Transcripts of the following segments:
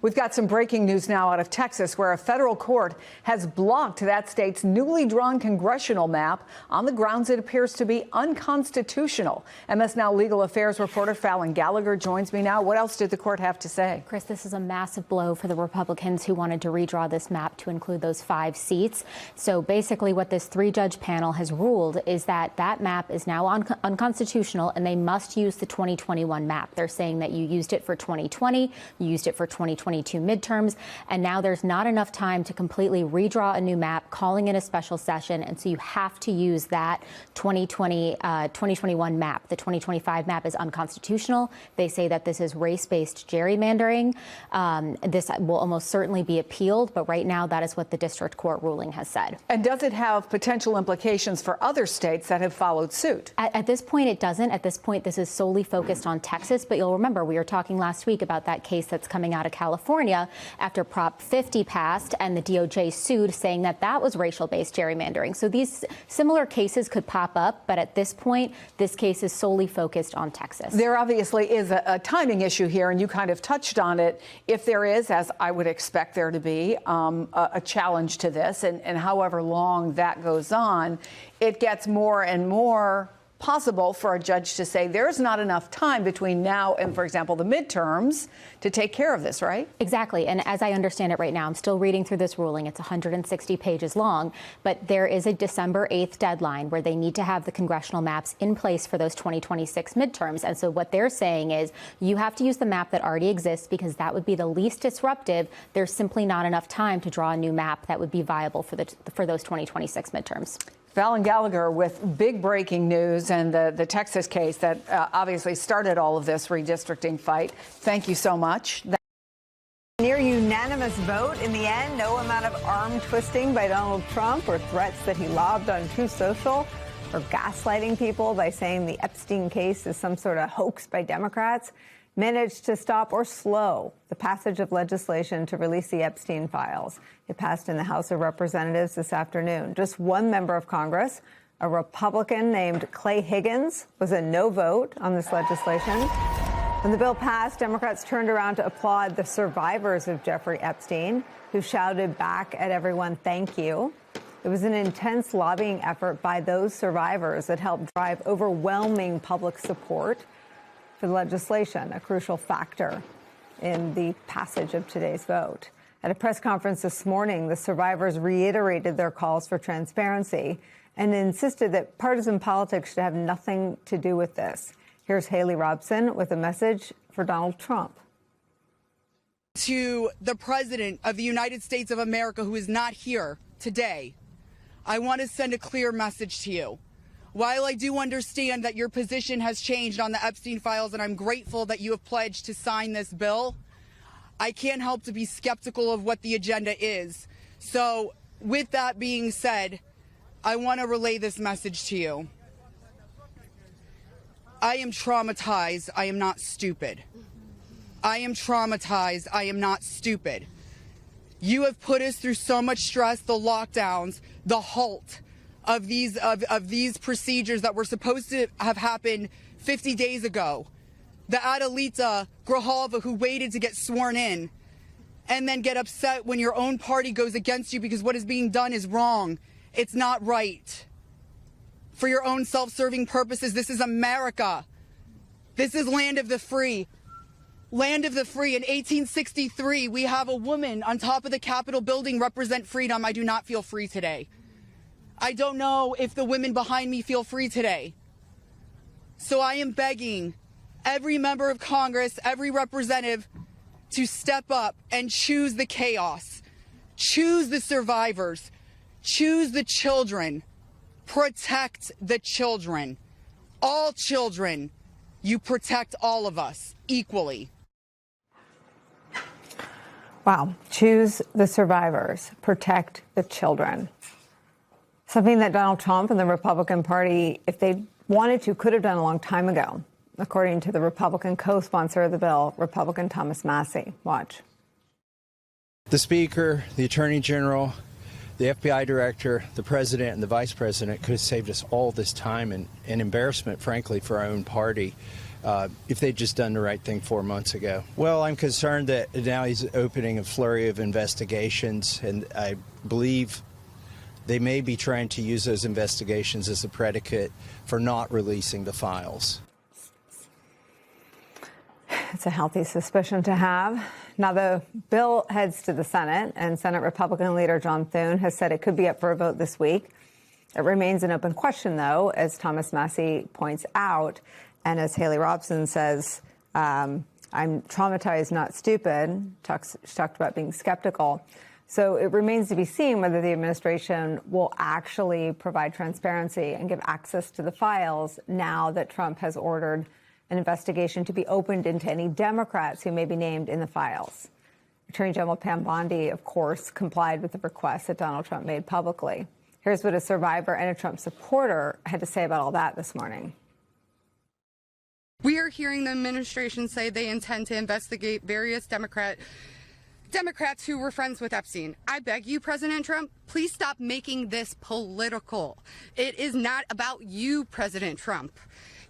We've got some breaking news now out of Texas, where a federal court has blocked that state's newly drawn congressional map on the grounds it appears to be unconstitutional. MS Now legal affairs reporter Fallon Gallagher joins me now. What else did the court have to say? Chris, this is a massive blow for the Republicans who wanted to redraw this map to include those 5 seats. So basically what this 3-judge panel has ruled is that that map is now unconstitutional, and they must use the 2021 map. They're saying that you used it for 2020, you used it for 2022 midterms, and now there's not enough time to completely redraw a new map, calling it a special session, and so you have to use that 2021 map. The 2025 map is unconstitutional. They say that this is race-based gerrymandering. This will almost certainly be appealed, but right now that is what the district court ruling has said. And does it have potential implications for other states that have followed suit? At this point, it doesn't. At this point, this is solely focused on Texas, but you'll remember we were talking last week about that case that's coming out of California after Prop 50 passed and the DOJ sued, saying that that was racial-based gerrymandering. So these similar cases could pop up, but at this point, this case is solely focused on Texas. There obviously is a timing issue here, and you kind of touched on it. If there is, as I would expect there to be, a challenge to this, and however long that goes on, it gets more and more possible for a judge to say there's not enough time between now and, for example, the midterms to take care of this, right? Exactly. And as I understand it right now, I'm still reading through this ruling. It's 160 pages long, but there is a December 8th deadline where they need to have the congressional maps in place for those 2026 midterms. And so what they're saying is you have to use the map that already exists because that would be the least disruptive. There's simply not enough time to draw a new map that would be viable for those 2026 midterms. Fallon Gallagher with big breaking news and the Texas case that obviously started all of this redistricting fight. Thank you so much. Near unanimous vote in the end, no amount of arm twisting by Donald Trump or threats that he lobbed on Truth Social or gaslighting people by saying the Epstein case is some sort of hoax by Democrats managed to stop or slow the passage of legislation to release the Epstein files. It passed in the House of Representatives this afternoon. Just one member of Congress, a Republican named Clay Higgins, was a no vote on this legislation. When the bill passed, Democrats turned around to applaud the survivors of Jeffrey Epstein, who shouted back at everyone, "Thank you." It was an intense lobbying effort by those survivors that helped drive overwhelming public support for the legislation, a crucial factor in the passage of today's vote. At a press conference this morning, the survivors reiterated their calls for transparency and insisted that partisan politics should have nothing to do with this. Here's Haley Robson with a message for Donald Trump. To the President of the United States of America, who is not here today, I want to send a clear message to you. While I do understand that your position has changed on the Epstein files, and I'm grateful that you have pledged to sign this bill, I can't help to be skeptical of what the agenda is. So with that being said, I want to relay this message to you. I am traumatized. I am not stupid. I am traumatized. I am not stupid. You have put us through so much stress, the lockdowns, the halt of these procedures that were supposed to have happened 50 days ago. The Adelita Grijalva, who waited to get sworn in and then get upset when your own party goes against you because what is being done is wrong. It's not right. For your own self-serving purposes, this is America. This is land of the free. Land of the free. In 1863, we have a woman on top of the Capitol building represent freedom. I do not feel free today. I don't know if the women behind me feel free today. So I am begging every member of Congress, every representative, to step up and choose the chaos, choose the survivors, choose the children, protect the children, all children. You protect all of us equally. Wow. Choose the survivors, protect the children. Something that Donald Trump and the Republican Party, if they wanted to, could have done a long time ago, according to the Republican co-sponsor of the bill, Republican Thomas Massie. Watch. The Speaker, the Attorney General, the FBI Director, the President, and the Vice President could have saved us all this time and embarrassment, frankly, for our own party. if they'd just done the right thing 4 months ago. Well, I'm concerned that now he's opening a flurry of investigations, and I believe they may be trying to use those investigations as a predicate for not releasing the files. It's a healthy suspicion to have. Now, the bill heads to the Senate, and Senate Republican leader John Thune has said it could be up for a vote this week. It remains an open question, though, as Thomas Massie points out, and as Haley Robson says, I'm traumatized, not stupid. She talked about being skeptical. So it remains to be seen whether the administration will actually provide transparency and give access to the files now that Trump has ordered an investigation to be opened into any Democrats who may be named in the files. Attorney General Pam Bondi, of course, complied with the request that Donald Trump made publicly. Here's what a survivor and a Trump supporter had to say about all that this morning. We are hearing the administration say they intend to investigate various Democrats who were friends with Epstein. I beg you, President Trump, please stop making this political. It is not about you, President Trump.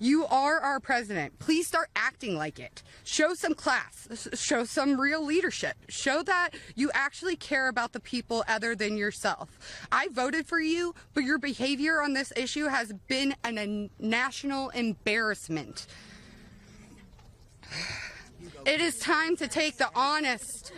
You are our president. Please start acting like it. Show some class. Show some real leadership. Show that you actually care about the people other than yourself. I voted for you, but your behavior on this issue has been a national embarrassment. It is time to take the honest,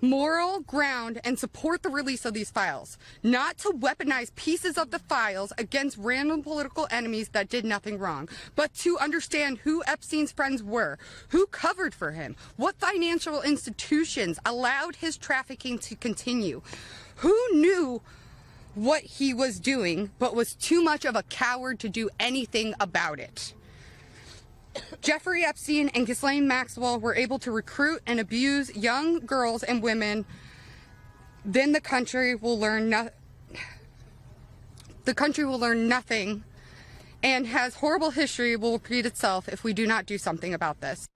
moral ground and support the release of these files, not to weaponize pieces of the files against random political enemies that did nothing wrong, but to understand who Epstein's friends were, who covered for him, what financial institutions allowed his trafficking to continue, who knew what he was doing but was too much of a coward to do anything about it. Jeffrey Epstein and Ghislaine Maxwell were able to recruit and abuse young girls and women. Then the country will learn nothing, and has horrible history will repeat itself if we do not do something about this.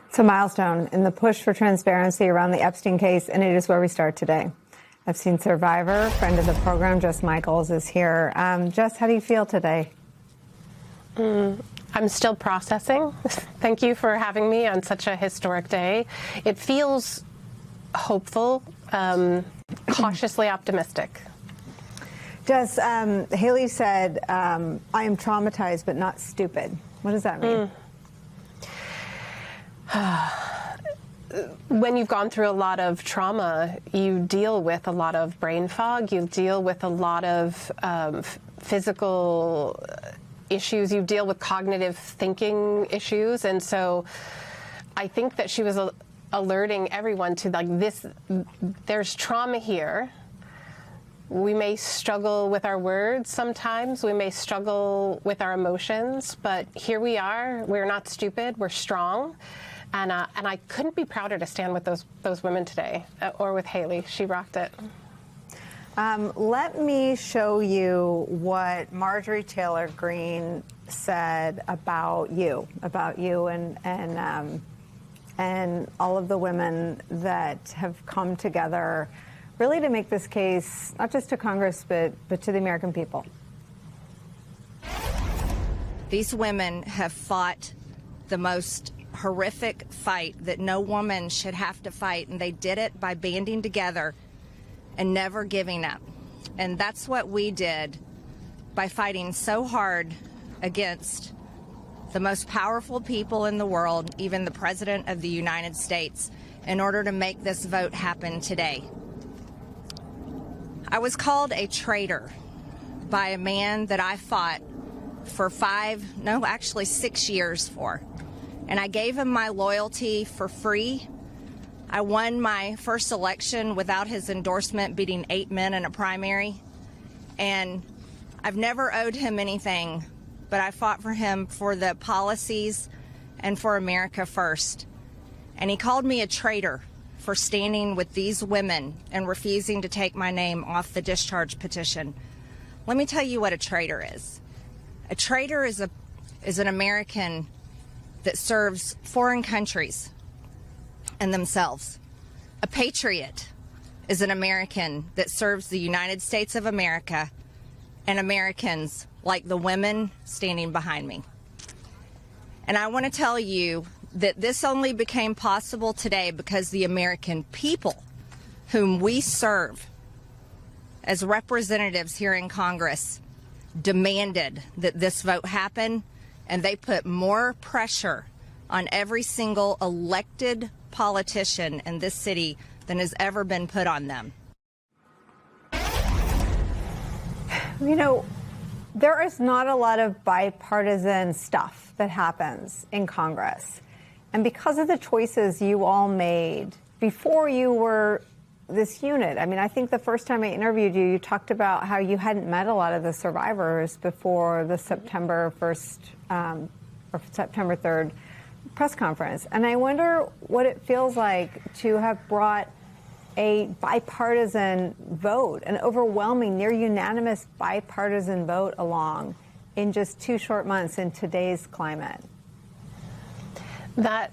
It's a milestone in the push for transparency around the Epstein case, and it is where we start today. Epstein survivor, friend of the program, Jess Michaels, is here. Jess, how do you feel today? I'm still processing. Thank you for having me on such a historic day. It feels hopeful, cautiously optimistic. Jess, Haley said, I am traumatized but not stupid. What does that mean? When you've gone through a lot of trauma, you deal with a lot of brain fog. You deal with a lot of physical issues. You deal with cognitive thinking issues. And so I think that she was alerting everyone to, like, this, there's trauma here. We may struggle with our words sometimes. We may struggle with our emotions, but here we are. We're not stupid. We're strong. And I couldn't be prouder to stand with those women today, or with Haley. She rocked it. Let me show you what Marjorie Taylor Greene said about you and all of the women that have come together really to make this case, not just to Congress, but to the American people. These women have fought the most horrific fight that no woman should have to fight, and they did it by banding together and never giving up. And that's what we did by fighting so hard against the most powerful people in the world, even the President of the United States, in order to make this vote happen today. I was called a traitor by a man that I fought for 6 years for. And I gave him my loyalty for free. I won my first election without his endorsement, beating 8 men in a primary. And I've never owed him anything, but I fought for him for the policies and for America first. And he called me a traitor for standing with these women and refusing to take my name off the discharge petition. Let me tell you what a traitor is. A traitor is an American that serves foreign countries and themselves. A patriot is an American that serves the United States of America and Americans like the women standing behind me. And I want to tell you that this only became possible today because the American people, whom we serve as representatives here in Congress, demanded that this vote happen, and they put more pressure on every single elected politician in this city than has ever been put on them. You know, there is not a lot of bipartisan stuff that happens in Congress. And because of the choices you all made before you were this unit, I mean, I think the first time I interviewed you, you talked about how you hadn't met a lot of the survivors before the September 1st or September 3rd press conference. And I wonder what it feels like to have brought a bipartisan vote, an overwhelming, near unanimous bipartisan vote along in just 2 short months in today's climate. That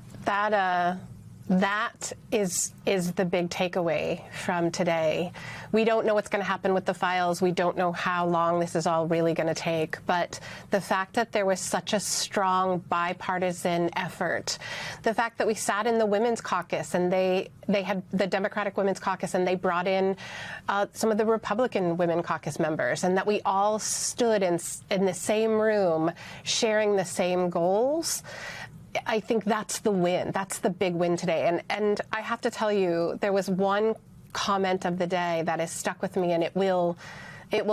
is the big takeaway from today. We don't know what's going to happen with the files. We don't know how long this is all really going to take. But the fact that there was such a strong bipartisan effort, the fact that we sat in the Women's Caucus and they had the Democratic Women's Caucus and they brought in some of the Republican Women Caucus members, and that we all stood in the same room sharing the same goals. I think that's the win. That's the big win today. And I have to tell you, there was one comment of the day that has stuck with me, and it will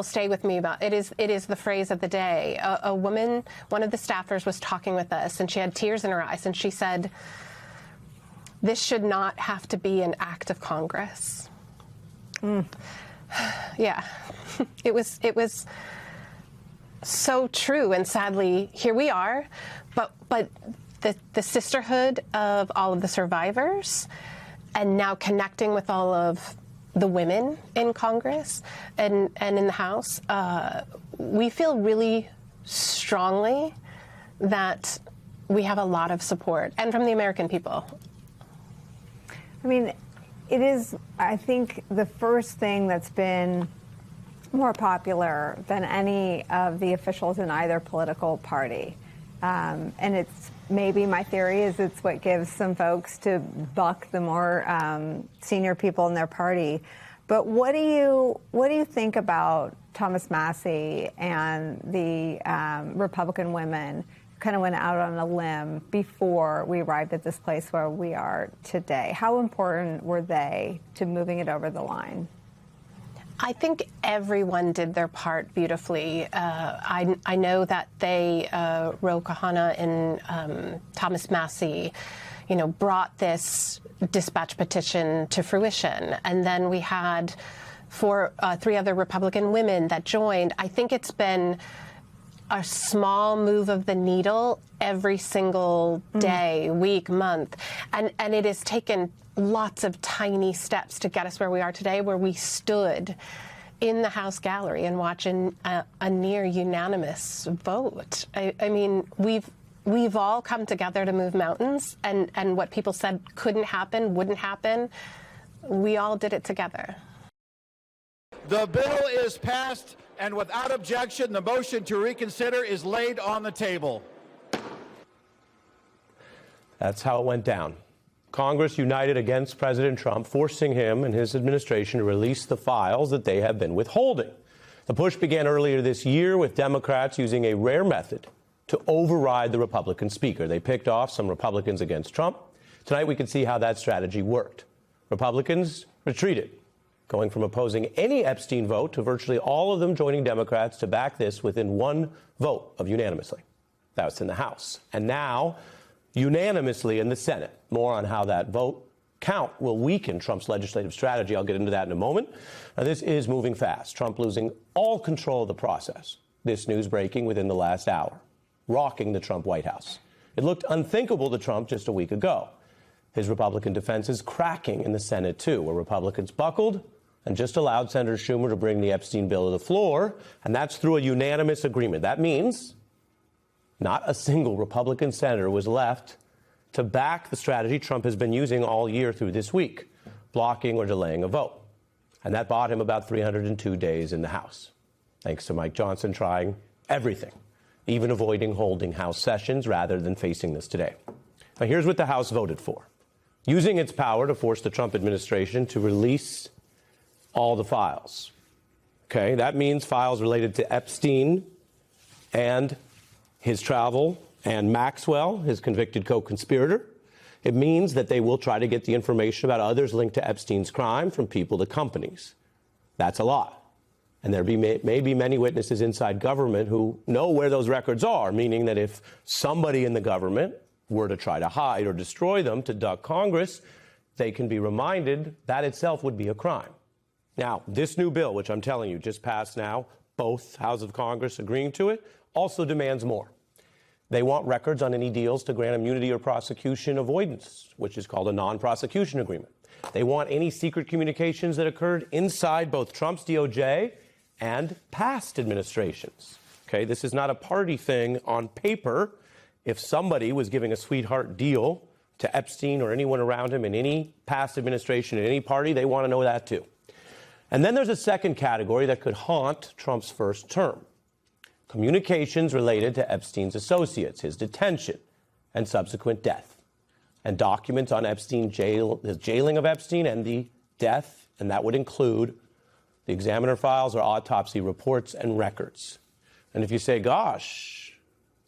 stay with me. About it is the phrase of the day. A woman, one of the staffers, was talking with us, and she had tears in her eyes, and she said, "This should not have to be an act of Congress." Yeah, it was so true, and sadly, here we are. But the sisterhood of all of the survivors, and now connecting with all of the women in Congress and in the House, we feel really strongly that we have a lot of support, and from the American people. I mean, it is, I think, the first thing that's been more popular than any of the officials in either political party. And it's maybe, my theory is, it's what gives some folks to buck the more senior people in their party. But what do you think about Thomas Massie and the Republican women kind of went out on a limb before we arrived at this place where we are today? How important were they to moving it over the line? I think everyone did their part beautifully. I know that they, Ro Khanna and Thomas Massie, brought this dispatch petition to fruition. And then we had 3 other Republican women that joined. I think it's been a small move of the needle every single day, week, month. And it has taken lots of tiny steps to get us where we are today, where we stood in the House gallery and watching a near unanimous vote. I mean, we've all come together to move mountains, and what people said couldn't happen, wouldn't happen, we all did it together. The bill is passed, and without objection, the motion to reconsider is laid on the table. That's how it went down. Congress united against President Trump, forcing him and his administration to release the files that they have been withholding. The push began earlier this year with Democrats using a rare method to override the Republican speaker. They picked off some Republicans against Trump. Tonight we can see how that strategy worked. Republicans retreated, going from opposing any Epstein vote to virtually all of them joining Democrats to back this within one vote of unanimously. That was in the House. And now, unanimously in the Senate. More on how that vote count will weaken Trump's legislative strategy. I'll get into that in a moment. Now, this is moving fast. Trump losing all control of the process. This news breaking within the last hour, rocking the Trump White House. It looked unthinkable to Trump just a week ago. His Republican defense is cracking in the Senate, too, where Republicans buckled and just allowed Senator Schumer to bring the Epstein bill to the floor, and that's through a unanimous agreement. That means not a single Republican senator was left to back the strategy Trump has been using all year through this week, blocking or delaying a vote. And that bought him about 302 days in the House, thanks to Mike Johnson trying everything even avoiding holding House sessions rather than facing this today. Now, here's what the House voted for. Using its power to force the Trump administration to release all the files. Okay, that means files related to Epstein and his travel and Maxwell, his convicted co-conspirator. It means that they will try to get the information about others linked to Epstein's crime from people to companies. That's a lot. And there may be many witnesses inside government who know where those records are, meaning that if somebody in the government were to try to hide or destroy them to duck Congress, they can be reminded that itself would be a crime. Now, this new bill, which I'm telling you just passed now, both houses of Congress agreeing to it, also demands more. They want records on any deals to grant immunity or prosecution avoidance, which is called a non-prosecution agreement. They want any secret communications that occurred inside both Trump's DOJ and past administrations. Okay, this is not a party thing on paper. If somebody was giving a sweetheart deal to Epstein or anyone around him in any past administration in any party, they want to know that too. And then there's a second category that could haunt Trump's first term. Communications related to Epstein's associates, his detention and subsequent death, and documents on Epstein's jailing of Epstein and the death, and that would include the examiner files or autopsy reports and records. And if you say, gosh,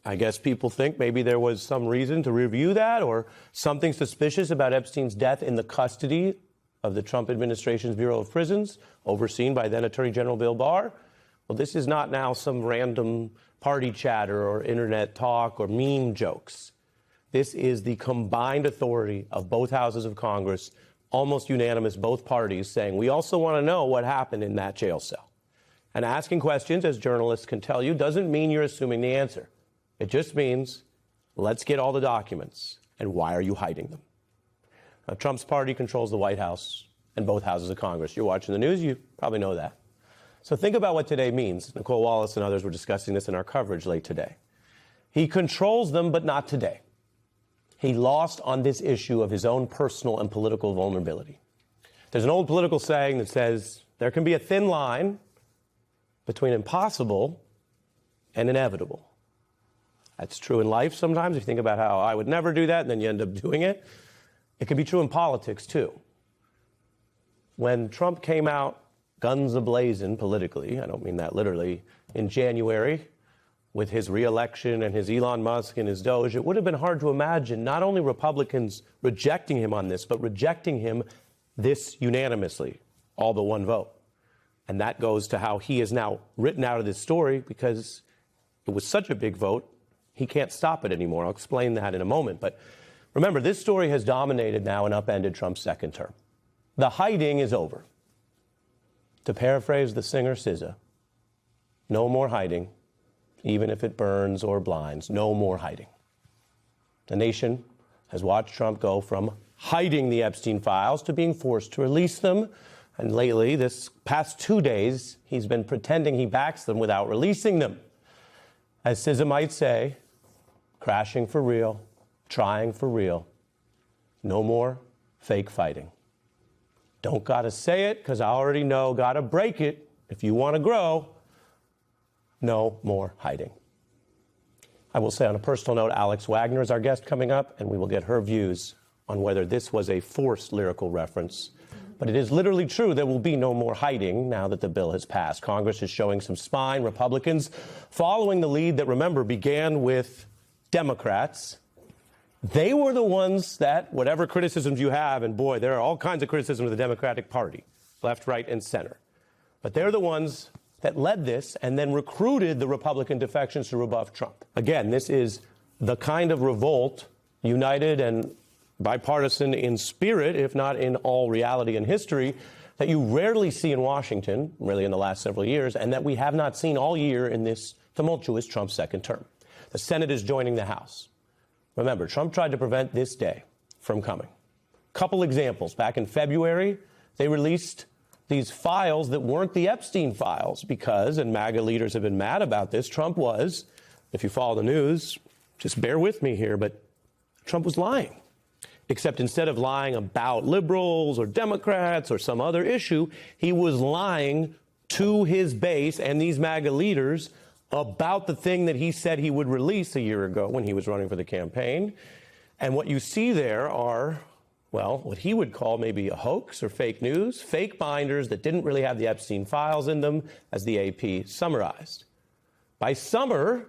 I guess people think maybe there was some reason to review that or something suspicious about Epstein's death in the custody of the Trump administration's Bureau of Prisons, overseen by then Attorney General Bill Barr. Well, this is not now some random party chatter or internet talk or meme jokes. This is the combined authority of both houses of Congress, almost unanimous, both parties, saying we also want to know what happened in that jail cell. And asking questions, as journalists can tell you, doesn't mean you're assuming the answer. It just means, let's get all the documents, and why are you hiding them? Now, Trump's party controls the White House and both houses of Congress. You're watching the news, you probably know that. So think about what today means. Nicole Wallace and others were discussing this in our coverage late today. He controls them, but not today. He lost on this issue of his own personal and political vulnerability. There's an old political saying that says there can be a thin line between impossible and inevitable. That's true in life sometimes. If you think about how I would never do that, and then you end up doing it. It can be true in politics, too. When Trump came out guns a-blazing politically, I don't mean that literally, in January, with his re-election and his Elon Musk and his Doge, it would have been hard to imagine not only Republicans rejecting him on this, but rejecting him this unanimously, all but one vote. And that goes to how he is now written out of this story because it was such a big vote, he can't stop it anymore. I'll explain that in a moment. But remember, this story has dominated now and upended Trump's second term. The hiding is over. To paraphrase the singer SZA, no more hiding, even if it burns or blinds, no more hiding. The nation has watched Trump go from hiding the Epstein files to being forced to release them. And lately, this past 2 days, he's been pretending he backs them without releasing them. As SZA might say, crashing for real, trying for real. No more fake fighting. Don't gotta say it, because I already know, gotta break it. If you want to grow, no more hiding. I will say on a personal note, Alex Wagner is our guest coming up, and we will get her views on whether this was a forced lyrical reference. But it is literally true there will be no more hiding now that the bill has passed. Congress is showing some spine. Republicans following the lead that, remember, began with Democrats. They were the ones that, whatever criticisms you have, and boy, there are all kinds of criticisms of the Democratic Party, left, right, and center. But they're the ones that led this and then recruited the Republican defections to rebuff Trump. Again, this is the kind of revolt, united and bipartisan in spirit, if not in all reality and history, that you rarely see in Washington, really in the last several years, and that we have not seen all year in this tumultuous Trump second term. The Senate is joining the House. Remember, Trump tried to prevent this day from coming. Couple examples. Back in February, they released these files that weren't the Epstein files because, and MAGA leaders have been mad about this, Trump was, if you follow the news, just bear with me here, but Trump was lying. Except instead of lying about liberals or Democrats or some other issue, he was lying to his base and these MAGA leaders about the thing that he said he would release a year ago when he was running for the campaign. And what you see there are, well, what he would call maybe a hoax or fake news, fake binders that didn't really have the Epstein files in them, as the AP summarized. By summer,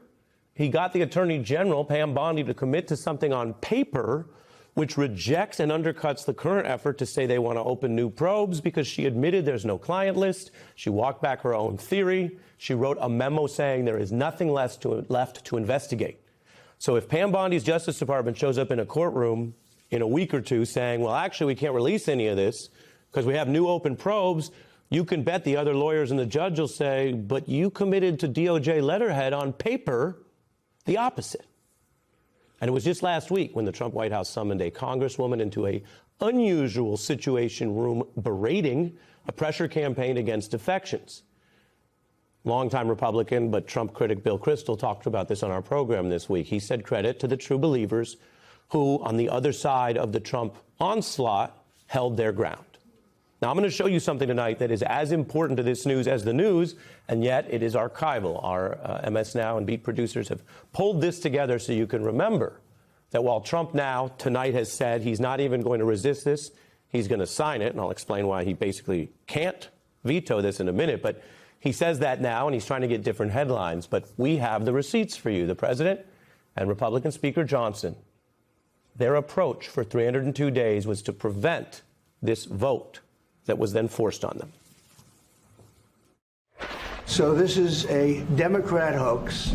he got the Attorney General, Pam Bondi, to commit to something on paper which rejects and undercuts the current effort to say they want to open new probes, because she admitted there's no client list. She walked back her own theory. She wrote a memo saying there is nothing left to investigate. So if Pam Bondi's Justice Department shows up in a courtroom in a week or two saying, well, actually, we can't release any of this because we have new open probes, you can bet the other lawyers and the judge will say, but you committed to DOJ letterhead on paper the opposite. And it was just last week when the Trump White House summoned a congresswoman into an unusual Situation Room berating a pressure campaign against defections. Longtime Republican but Trump critic Bill Kristol talked about this on our program this week. He said credit to the true believers who, on the other side of the Trump onslaught, held their ground. Now, I'm going to show you something tonight that is as important to this news as the news, and yet it is archival. Our MS Now and Beat producers have pulled this together so you can remember that while Trump now, tonight, has said he's not even going to resist this, he's going to sign it, and I'll explain why he basically can't veto this in a minute, but he says that now, and he's trying to get different headlines, but we have the receipts for you. The president and Republican Speaker Johnson, their approach for 302 days was to prevent this vote that was then forced on them. So this is a Democrat hoax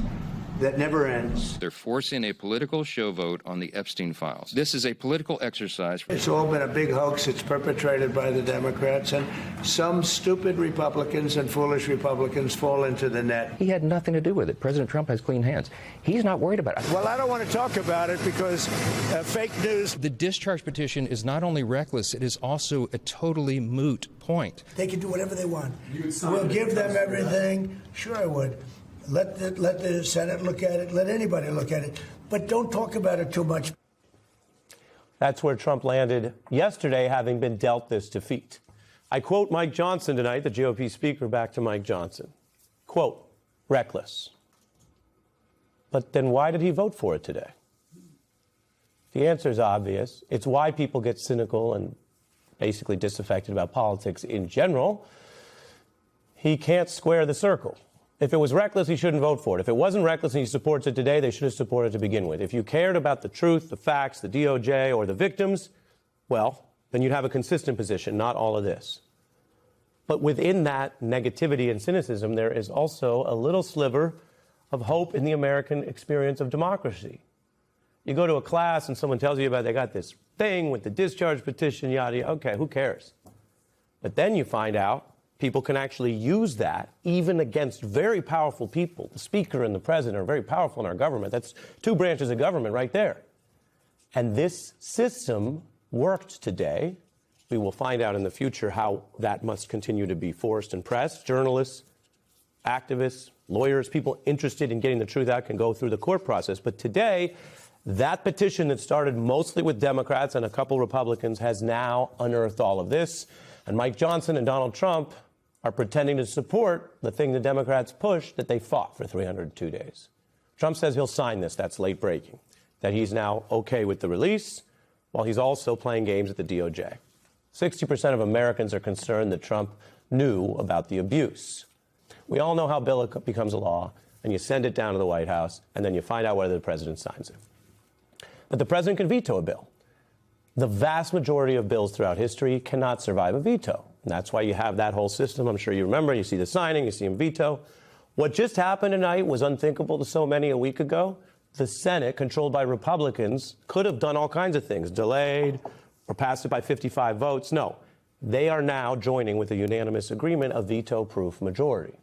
that never ends. They're forcing a political show vote on the Epstein files. This is a political exercise. It's all been a big hoax. It's perpetrated by the Democrats, and some stupid Republicans and foolish Republicans fall into the net. He had nothing to do with it. President Trump has clean hands. He's not worried about it. Well, I don't want to talk about it because fake news. The discharge petition is not only reckless, it is also a totally moot point. They can do whatever they want. We'll give them everything. Sure, I would. Let the Senate look at it. Let anybody look at it. But don't talk about it too much. That's where Trump landed yesterday, having been dealt this defeat. I quote Mike Johnson tonight, the GOP speaker, back to Mike Johnson. Quote, reckless. But then why did he vote for it today? The answer is obvious. It's why people get cynical and basically disaffected about politics in general. He can't square the circle. If it was reckless, he shouldn't vote for it. If it wasn't reckless and he supports it today, they should have supported it to begin with. If you cared about the truth, the facts, the DOJ, or the victims, well, then you'd have a consistent position, not all of this. But within that negativity and cynicism, there is also a little sliver of hope in the American experience of democracy. You go to a class and someone tells you about they got this thing with the discharge petition, yada, yada. Okay, who cares? But then you find out people can actually use that even against very powerful people. The Speaker and the President are very powerful in our government. That's two branches of government right there. And this system worked today. We will find out in the future how that must continue to be forced and pressed. Journalists, activists, lawyers, people interested in getting the truth out can go through the court process. But today, that petition that started mostly with Democrats and a couple Republicans has now unearthed all of this. And Mike Johnson and Donald Trump are pretending to support the thing the Democrats pushed that they fought for 302 days. Trump says he'll sign this. That's late breaking. That he's now okay with the release, while he's also playing games at the DOJ. 60% of Americans are concerned that Trump knew about the abuse. We all know how a bill becomes a law, and you send it down to the White House, and then you find out whether the president signs it. But the president can veto a bill. The vast majority of bills throughout history cannot survive a veto. And that's why you have that whole system. I'm sure you remember. You see the signing, you see him veto. What just happened tonight was unthinkable to so many a week ago. The Senate, controlled by Republicans, could have done all kinds of things, delayed or passed it by 55 votes. No, they are now joining with a unanimous agreement, a veto-proof majority,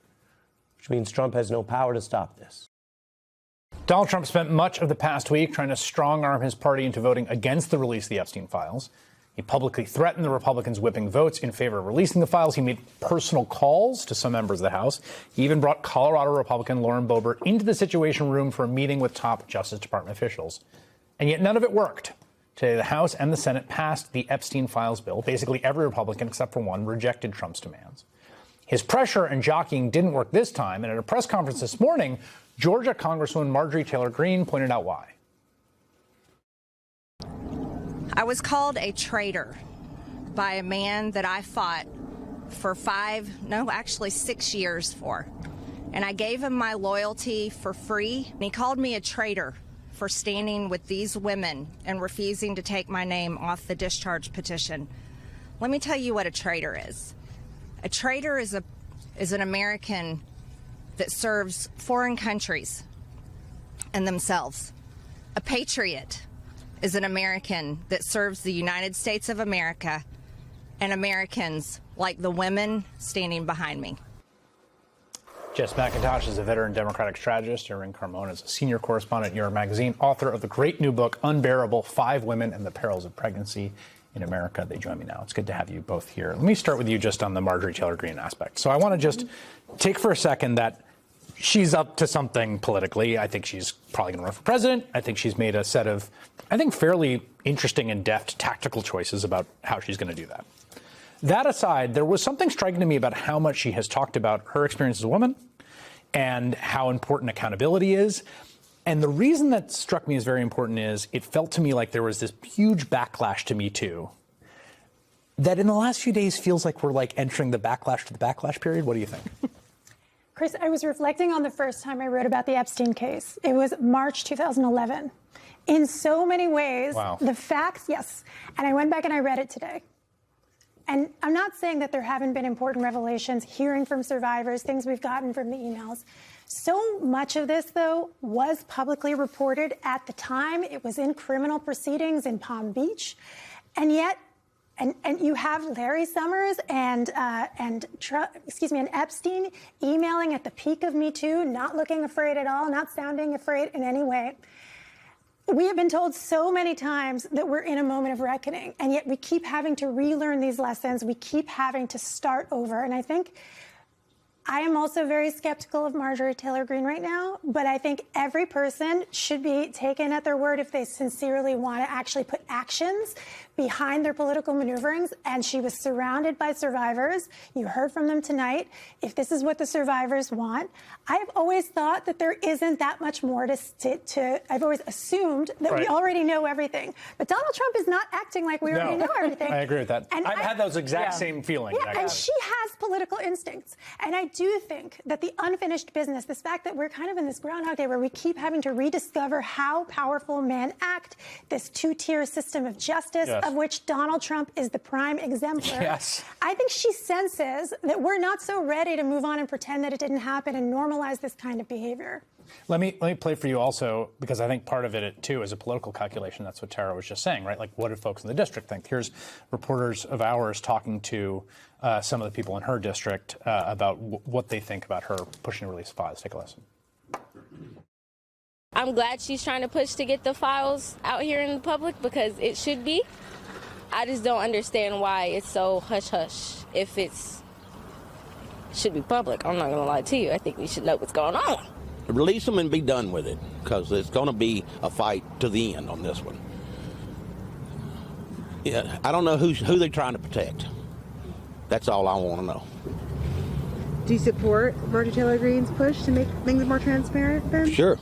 which means Trump has no power to stop this. Donald Trump spent much of the past week trying to strong-arm his party into voting against the release of the Epstein files. He publicly threatened the Republicans whipping votes in favor of releasing the files. He made personal calls to some members of the House. He even brought Colorado Republican Lauren Boebert into the Situation Room for a meeting with top Justice Department officials. And yet none of it worked. Today, the House and the Senate passed the Epstein files bill. Basically, every Republican, except for one, rejected Trump's demands. His pressure and jockeying didn't work this time, and at a press conference this morning, Georgia Congresswoman Marjorie Taylor Greene pointed out why. I was called a traitor by a man that I fought for 6 years for. And I gave him my loyalty for free. And he called me a traitor for standing with these women and refusing to take my name off the discharge petition. Let me tell you what a traitor is. A traitor is an American that serves foreign countries and themselves. A patriot is an American that serves the United States of America and Americans like the women standing behind me. Jess McIntosh is a veteran Democratic strategist. Erin Carmona is a senior correspondent at Your Magazine, author of the great new book, Unbearable: 5 Women and the Perils of Pregnancy in America. They join me now. It's good to have you both here. Let me start with you just on the Marjorie Taylor Greene aspect. So I want to just take for a second that she's up to something politically. I think she's probably going to run for president. I think she's made a set of, I think, fairly interesting and deft tactical choices about how she's going to do that. That aside, there was something striking to me about how much she has talked about her experience as a woman and how important accountability is. And the reason that struck me as very important is it felt to me like there was this huge backlash to Me Too that in the last few days feels like we're like entering the backlash to the backlash period. What do you think? Chris, I was reflecting on the first time I wrote about the Epstein case. It was March 2011. In so many ways, the facts, yes. And I went back and I read it today. And I'm not saying that there haven't been important revelations, hearing from survivors, things we've gotten from the emails. So much of this, though, was publicly reported at the time. It was in criminal proceedings in Palm Beach. And yet, and you have Larry Summers and Epstein emailing at the peak of Me Too, not looking afraid at all, not sounding afraid in any way. We have been told so many times that we're in a moment of reckoning, and yet we keep having to relearn these lessons. We keep having to start over. And I think I am also very skeptical of Marjorie Taylor Greene right now, but I think every person should be taken at their word if they sincerely want to actually put actions behind their political maneuverings. And she was surrounded by survivors. You heard from them tonight. If this is what the survivors want, I've always thought that there isn't that much more to I've always assumed that we already know everything. But Donald Trump is not acting like we already know everything. I agree with that. And I've had those exact same feelings. Yeah, and she has political instincts. And I do think that the unfinished business, this fact that we're kind of in this Groundhog Day where we keep having to rediscover how powerful men act, this two-tier system of justice, of which Donald Trump is the prime exemplar. Yes. I think she senses that we're not so ready to move on and pretend that it didn't happen and normalize this kind of behavior. Let me play for you also, because I think part of it, too, is a political calculation. That's what Tara was just saying, right? Like, what do folks in the district think? Here's reporters of ours talking to some of the people in her district about what they think about her pushing to release files. Take a listen. I'm glad she's trying to push to get the files out here in the public because it should be. I just don't understand why it's so hush-hush if it's should be public. I'm not going to lie to you. I think we should know what's going on. Release them and be done with it, because it's going to be a fight to the end on this one. Yeah, I don't know who they're trying to protect. That's all I want to know. Do you support Marjorie Taylor Greene's push to make things more transparent, then? Sure.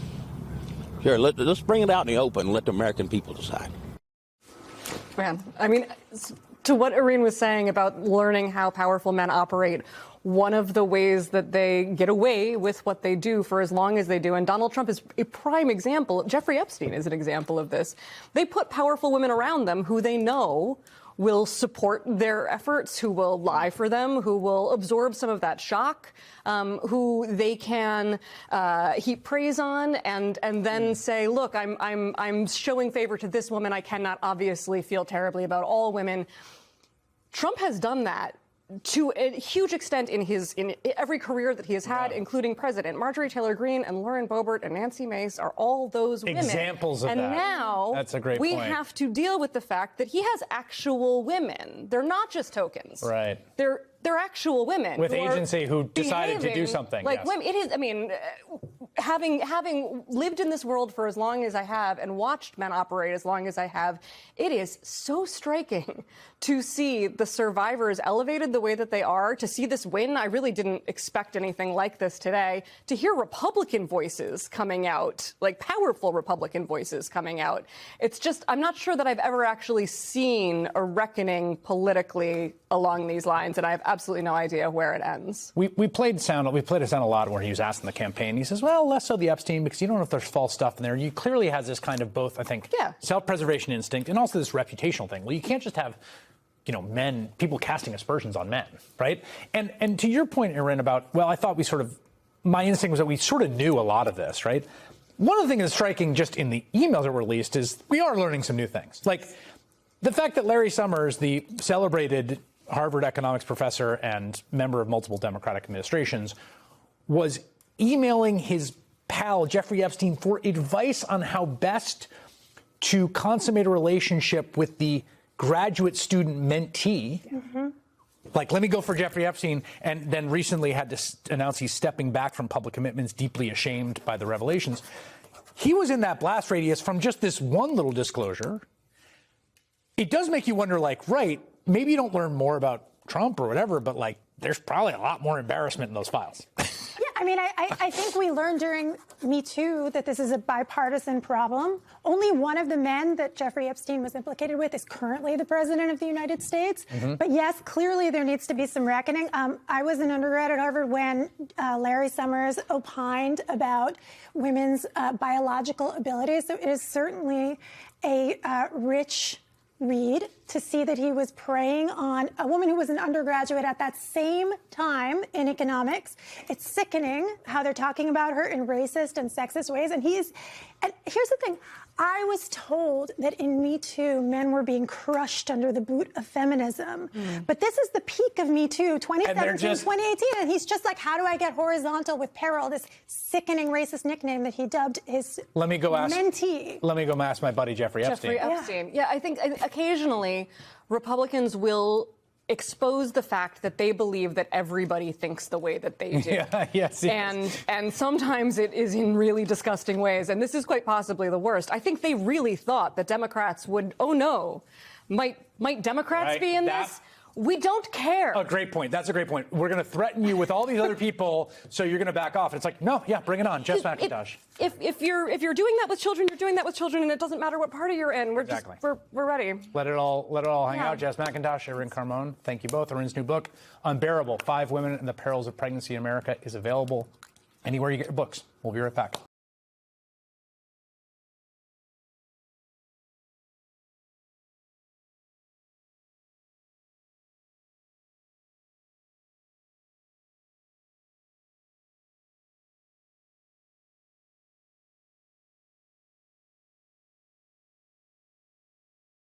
Let's bring it out in the open and let the American people decide. Man, I mean, to what Irene was saying about learning how powerful men operate, one of the ways that they get away with what they do for as long as they do, and Donald Trump is a prime example. Jeffrey Epstein is an example of this. They put powerful women around them who they know will support their efforts, who will lie for them, who will absorb some of that shock, who they can heap praise on, and then say, look, I'm showing favor to this woman. I cannot obviously feel terribly about all women. Trump has done that to a huge extent in every career that he has had, including president. Marjorie Taylor Greene and Lauren Boebert and Nancy Mace are all those women. Examples of and that. And now that's a great we point. have to deal with the fact that he has actual women. They're not just tokens. Right. They're actual women with agency who decided to do something. Like yes. women. It is. I mean, having lived in this world for as long as I have and watched men operate as long as I have, it is so striking to see the survivors elevated the way that they are, to see this win. I really didn't expect anything like this today. To hear Republican voices coming out, like powerful Republican voices coming out. It's just, I'm not sure that I've ever actually seen a reckoning politically along these lines, and I have absolutely no idea where it ends. We played a sound a lot where he was asked in the campaign. He says, well, less so the Epstein, because you don't know if there's false stuff in there. You clearly has this kind of both, I think, self-preservation instinct and also this reputational thing. Well, you can't just have, people casting aspersions on men, right? And to your point, Erin, about, well, I thought my instinct was that we sort of knew a lot of this, right? One of the things that's striking just in the emails that were released is we are learning some new things. Like the fact that Larry Summers, the celebrated Harvard economics professor and member of multiple Democratic administrations, was emailing his pal Jeffrey Epstein for advice on how best to consummate a relationship with the graduate student mentee. Mm-hmm. Like, let me go for Jeffrey Epstein, and then recently had to announce he's stepping back from public commitments, deeply ashamed by the revelations. He was in that blast radius from just this one little disclosure. It does make you wonder, right, maybe you don't learn more about Trump or whatever, but there's probably a lot more embarrassment in those files. Yeah, I mean, I think we learned during Me Too that this is a bipartisan problem. Only one of the men that Jeffrey Epstein was implicated with is currently the president of the United States. Mm-hmm. But yes, clearly there needs to be some reckoning. I was an undergrad at Harvard when Larry Summers opined about women's biological abilities. So it is certainly a rich read to see that he was preying on a woman who was an undergraduate at that same time in economics. It's sickening how they're talking about her in racist and sexist ways. And here's the thing. I was told that in Me Too, men were being crushed under the boot of feminism. But this is the peak of Me Too, 2017, 2018. And he's just like, how do I get horizontal with peril? This sickening racist nickname that he dubbed his mentee. Let me go ask my buddy Jeffrey Epstein. Jeffrey Epstein. Yeah, I think occasionally Republicans will expose the fact that they believe that everybody thinks the way that they do. Yes. And sometimes it is in really disgusting ways. And this is quite possibly the worst. I think they really thought that Democrats would, might Democrats be in this? We don't care. Oh, great point. That's a great point. We're going to threaten you with all these other people, so you're going to back off. It's like, no, bring it on. Jess McIntosh. If you're doing that with children, you're doing that with children, and it doesn't matter what party you're in. We're ready. Let it all hang out. Jess McIntosh, Erin Carmon, thank you both. Erin's new book, Unbearable: 5 Women and the Perils of Pregnancy in America, is available anywhere you get your books. We'll be right back.